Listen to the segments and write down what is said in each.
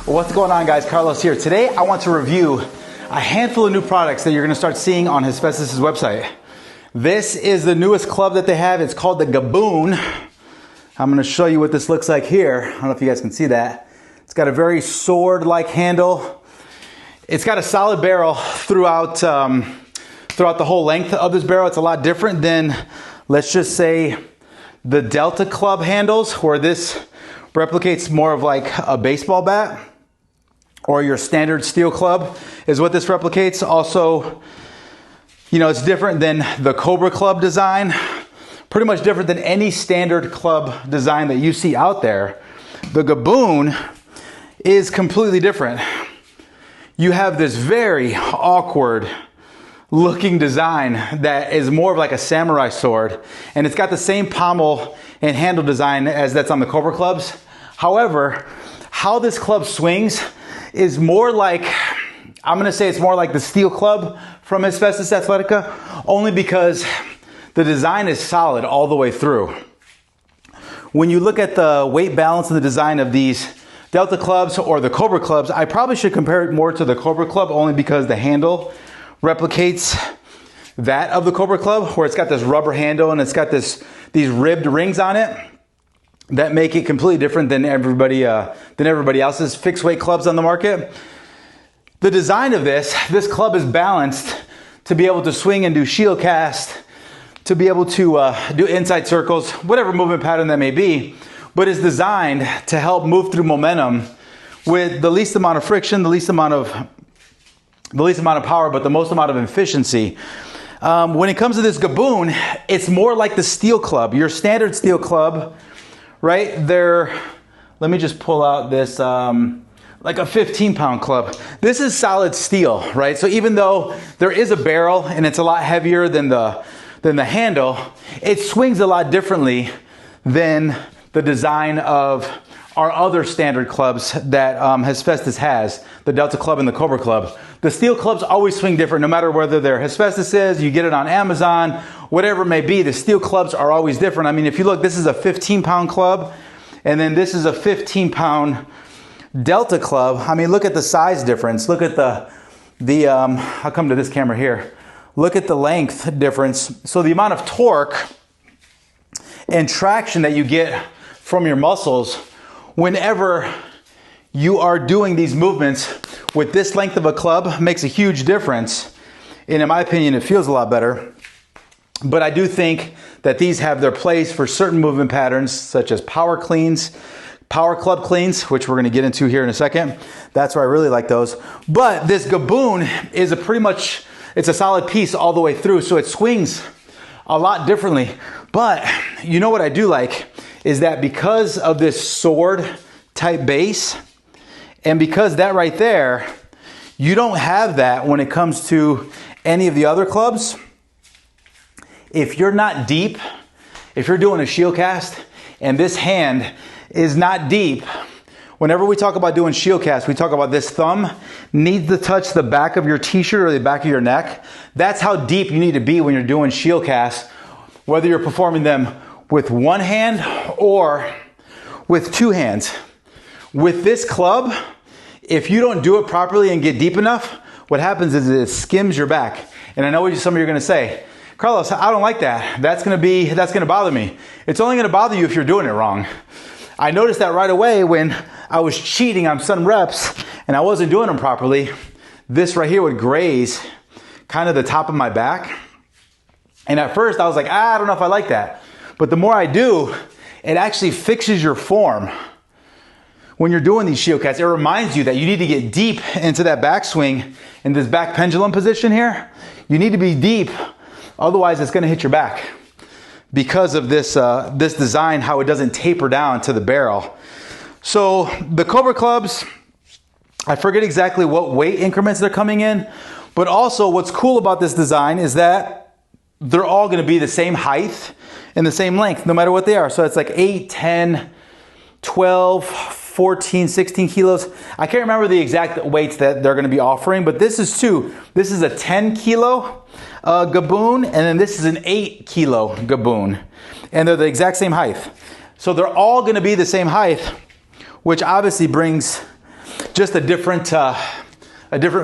What's going on, guys? Carlos here. Today I want to review a handful of new products that you're going to start seeing on Hephaestus' website. This is the newest club that they have. It's called the Gaboon. I'm going to show you what this looks like here. I don't know if you guys can see that. It's got a very sword-like handle. It's got a solid barrel throughout the whole length of this barrel. It's a lot different than, let's just say, the Delta Club handles, where this replicates more of like a baseball bat, or your standard steel club is what this replicates. Also, you know, it's different than the Cobra club design, pretty much different than any standard club design that you see out there. The Gaboon is completely different. You have this very awkward looking design that is more of like a samurai sword, and it's got the same pommel and handle design as that's on the Cobra clubs. However, how this club swings is more like, I'm gonna say it's more like the steel club from Hephaestus Athletica, only because the design is solid all the way through. When you look at the weight balance and the design of these Delta clubs or the Cobra clubs, I probably should compare it more to the Cobra club, only because the handle replicates that of the Cobra club, where it's got this rubber handle and it's got these ribbed rings on it that make it completely different than everybody else's fixed weight clubs on the market. The design of this club is balanced to be able to swing and do shield cast, to be able to do inside circles, whatever movement pattern that may be, but is designed to help move through momentum with the least amount of friction, the least amount of power, but the most amount of efficiency. When it comes to this Gaboon, it's more like the steel club, your standard steel club, right? Let me just pull out this, like a 15-pound club. This is solid steel, right? So even though there is a barrel and it's a lot heavier than the handle, it swings a lot differently than the design of our other standard clubs that Hephaestus has, the Delta Club and the Cobra Club. The steel clubs always swing different, no matter whether they're Hephaestus, you get it on Amazon, whatever it may be, the steel clubs are always different. I mean, if you look, this is a 15-pound club, and then this is a 15-pound Delta Club. I mean, look at the size difference. Look at I'll come to this camera here. Look at the length difference. So the amount of torque and traction that you get from your muscles whenever you are doing these movements with this length of a club makes a huge difference. And in my opinion, it feels a lot better. But I do think that these have their place for certain movement patterns, such as power club cleans, which we're going to get into here in a second. That's where I really like those. But this Gaboon is it's a solid piece all the way through, so it swings a lot differently. But you know what I do like is that because of this sword type base, and because that right there, you don't have that when it comes to any of the other clubs. If you're not deep, if you're doing a shield cast and this hand is not deep, whenever we talk about doing shield cast, we talk about this thumb needs to touch the back of your t-shirt or the back of your neck. That's how deep you need to be when you're doing shield casts, whether you're performing them with one hand or with two hands. With this club, if you don't do it properly and get deep enough, what happens is it skims your back. And I know what some of you are going to say, Carlos, I don't like that. That's going to bother me. It's only going to bother you if you're doing it wrong. I noticed that right away when I was cheating on some reps and I wasn't doing them properly. This right here would graze kind of the top of my back. And at first I was like, I don't know if I like that. But the more I do, it actually fixes your form. When you're doing these shield casts, it reminds you that you need to get deep into that backswing in this back pendulum position here. You need to be deep, otherwise it's going to hit your back because of this design, how it doesn't taper down to the barrel. So the Cobra clubs, I forget exactly what weight increments they're coming in, but also what's cool about this design is that they're all going to be the same height and the same length, no matter what they are. So it's like 8, 10, 12, 14, 16 kilos. I can't remember the exact weights that they're going to be offering, but this is two. This is a 10 kilo Gaboon, and then this is an 8 kilo Gaboon. And they're the exact same height. So they're all going to be the same height, which obviously brings just a different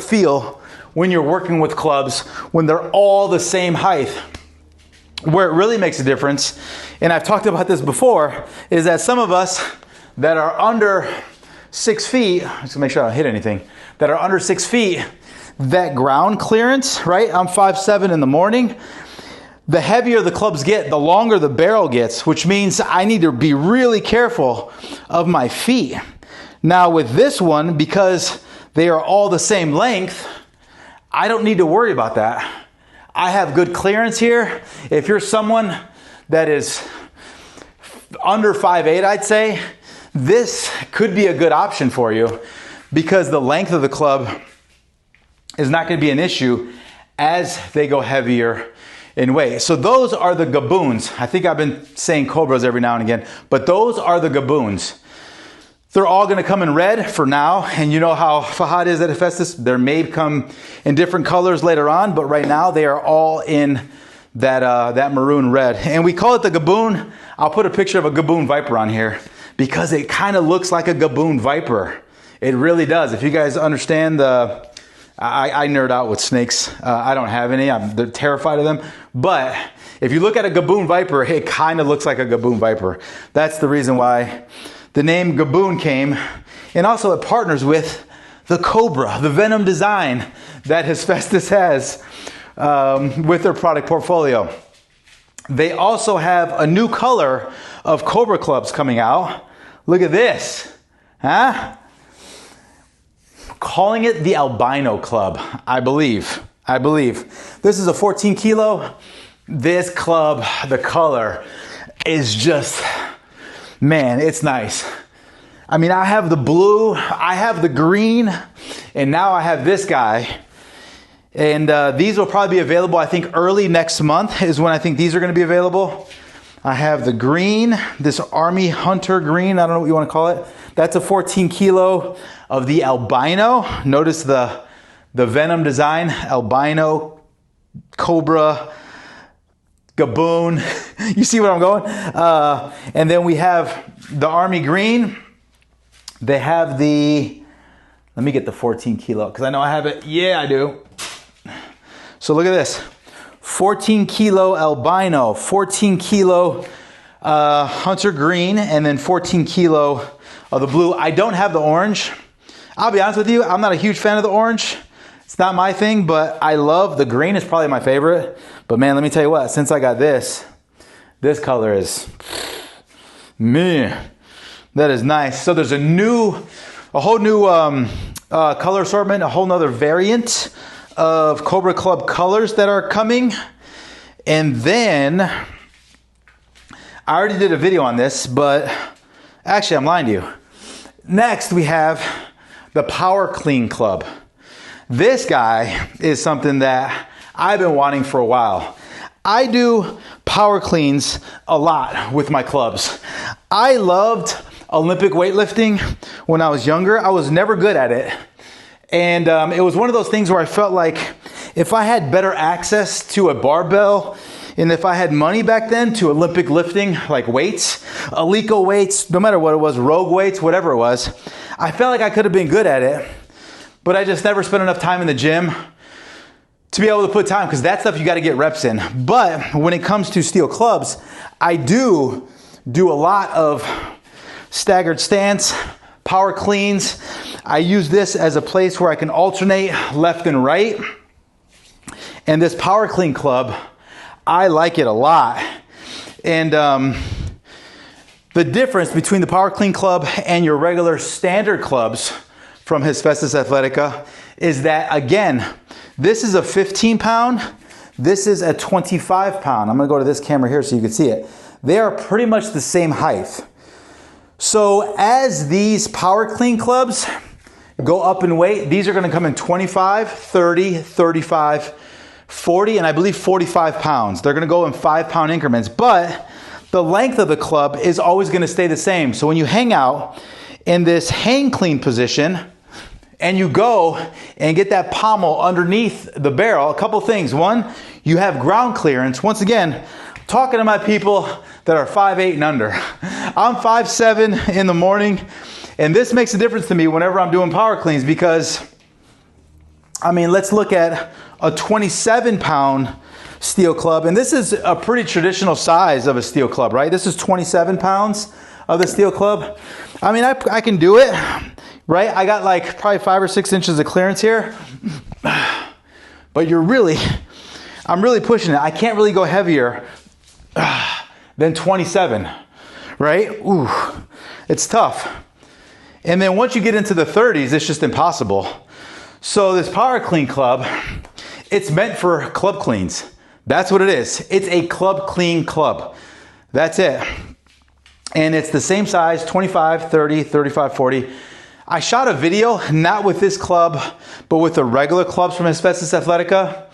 feel when you're working with clubs when they're all the same height. Where it really makes a difference, and I've talked about this before, is that some of us that are under 6 feet, just to make sure I don't hit anything, that are under 6 feet, that ground clearance, right? I'm 5'7" in the morning. The heavier the clubs get, the longer the barrel gets, which means I need to be really careful of my feet. Now with this one, because they are all the same length, I don't need to worry about that. I have good clearance here. If you're someone that is under 5'8", I'd say, this could be a good option for you because the length of the club is not going to be an issue as they go heavier in weight. So those are the Gaboons. I think I've been saying Cobras every now and again, but those are the Gaboons. They're all going to come in red for now, and you know how Fahad is at Hephaestus. They may come in different colors later on, but right now they are all in that maroon red. And we call it the Gaboon. I'll put a picture of a Gaboon Viper on here because it kind of looks like a Gaboon Viper. It really does. If you guys understand I nerd out with snakes. I don't have any. They're terrified of them. But if you look at a Gaboon Viper, it kind of looks like a Gaboon Viper. That's the reason why the name Gaboon came, and also it partners with the Cobra, the Venom design that Hephaestus has with their product portfolio. They also have a new color of Cobra clubs coming out. Look at this, huh? Calling it the Albino Club, I believe. This is a 14 kilo. This club, the color is just, man, it's nice. I mean, I have the blue, I have the green, and now I have this guy. And these will probably be available, I think, early next month is when I think these are going to be available. I have the green, this Army Hunter green, I don't know what you want to call it. That's a 14 kilo of the Albino. Notice the Venom design, Albino, Cobra, Gaboon. You see where I'm going? And then we have the Army Green. They have the, let me get the 14 kilo because I know I have it. Yeah, I do. So look at this. 14 kilo Albino, 14 kilo Hunter Green, and then 14 kilo of the blue. I don't have the orange. I'll be honest with you, I'm not a huge fan of the orange. It's not my thing, but I love the green is probably my favorite. But man, let me tell you what, since I got this color is, man, that is nice. So there's a whole new color assortment, a whole nother variant of Cobra Club colors that are coming. And then, I already did a video on this, but actually I'm lying to you. Next we have the Power Clean Club. This guy is something that I've been wanting for a while. I do power cleans a lot with my clubs. I loved Olympic weightlifting when I was younger. I was never good at it. And it was one of those things where I felt like if I had better access to a barbell, and if I had money back then to Olympic lifting, like weights, Alico weights, no matter what it was, Rogue weights, whatever it was, I felt like I could have been good at it. But I just never spent enough time in the gym to be able to put time, because that stuff you got to get reps in. But when it comes to steel clubs, I do a lot of staggered stance, power cleans. I use this as a place where I can alternate left and right. And this Power Clean Club, I like it a lot. And the difference between the Power Clean Club and your regular standard clubs from Hephaestus Athletica is that, again, this is a 15 pound, this is a 25 pound. I'm gonna go to this camera here so you can see it. They are pretty much the same height. So as these Power Clean clubs go up in weight, these are gonna come in 25, 30, 35, 40, and I believe 45 pounds. They're gonna go in 5 pound increments, but the length of the club is always gonna stay the same. So when you hang out in this hang clean position, and you go and get that pommel underneath the barrel, a couple things. One, you have ground clearance. Once again, talking to my people that are 5'8" and under. I'm 5'7" in the morning, And this makes a difference to me whenever I'm doing power cleans because, I mean, let's look at a 27-pound steel club. And this is a pretty traditional size of a steel club, right? This is 27 pounds of the steel club. I mean, I can do it, right? I got like probably 5 or 6 inches of clearance here. But I'm really pushing it. I can't really go heavier than 27, right? Ooh, it's tough. And then once you get into the 30s, it's just impossible. So this power clean club, it's meant for club cleans. That's what it is. It's a club clean club. That's it. And it's the same size, 25, 30, 35, 40. I shot a video, not with this club, but with the regular clubs from Hephaestus Athletica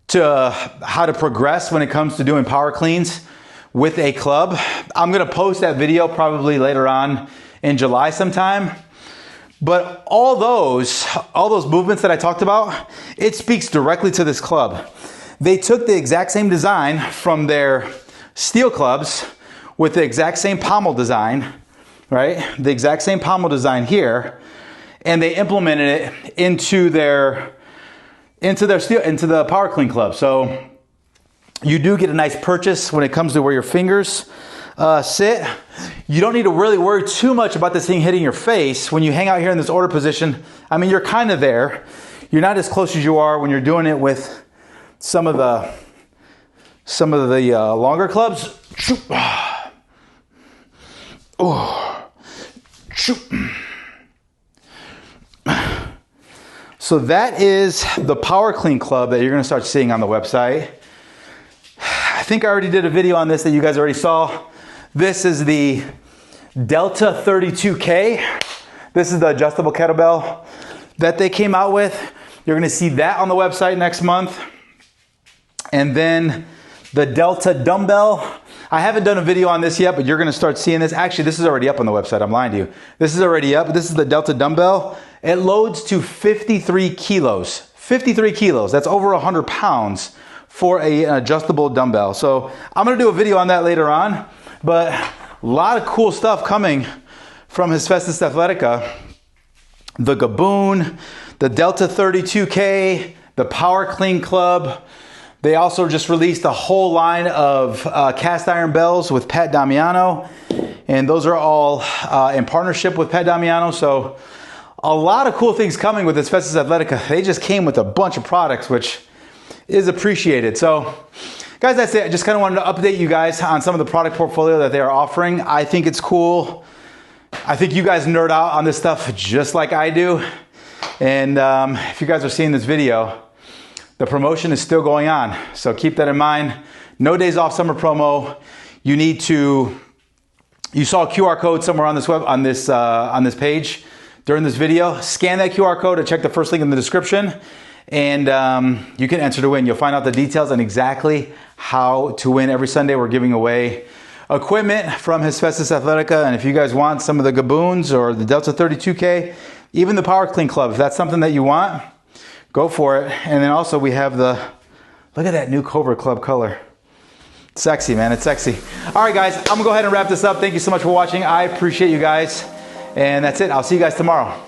to how to progress when it comes to doing power cleans with a club. I'm gonna post that video probably later on in July sometime. But all those movements that I talked about, it speaks directly to this club. They took the exact same design from their steel clubs with the exact same pommel design, right? The exact same pommel design here, and they implemented it into the power clean club. So you do get a nice purchase when it comes to where your fingers sit. You don't need to really worry too much about this thing hitting your face when you hang out here in this order position. I mean, you're kind of there. You're not as close as you are when you're doing it with some of the longer clubs. So that is the power clean club that you're going to start seeing on the website. I think I already did a video on this that you guys already saw. This is the Delta 32K. This is the adjustable kettlebell that they came out with. You're going to see that on the website next month. And then the Delta Dumbell. I haven't done a video on this yet, but you're going to start seeing this. Actually, this is already up on the website. I'm lying to you. This is already up. This is the Delta Dumbell. It loads to 53 kilos. 53 kilos. That's over 100 pounds for an adjustable dumbbell. So I'm going to do a video on that later on. But a lot of cool stuff coming from Hephaestus Athletica. The Gaboon, the Delta 32K, the Power Clean Club. They also just released a whole line of cast iron bells with Pat Damiano. And those are all in partnership with Pat Damiano. So a lot of cool things coming with Hephaestus Athletica. They just came with a bunch of products, which is appreciated. So guys, that's it. I just kind of wanted to update you guys on some of the product portfolio that they are offering. I think it's cool. I think you guys nerd out on this stuff just like I do. And if you guys are seeing this video, the promotion is still going on. So keep that in mind. No days off summer promo. You saw a QR code somewhere on this page during this video. Scan that QR code or check the first link in the description. And you can enter to win. You'll find out the details on exactly how to win. Every Sunday we're giving away equipment from Hephaestus Athletica. And if you guys want some of the Gaboons or the Delta 32K, even the Power Clean Club, if that's something that you want, go for it. And then also we have look at that new Cobra Club color. It's sexy, man, it's sexy. All right, guys, I'm gonna go ahead and wrap this up. Thank you so much for watching. I appreciate you guys. And that's it. I'll see you guys tomorrow.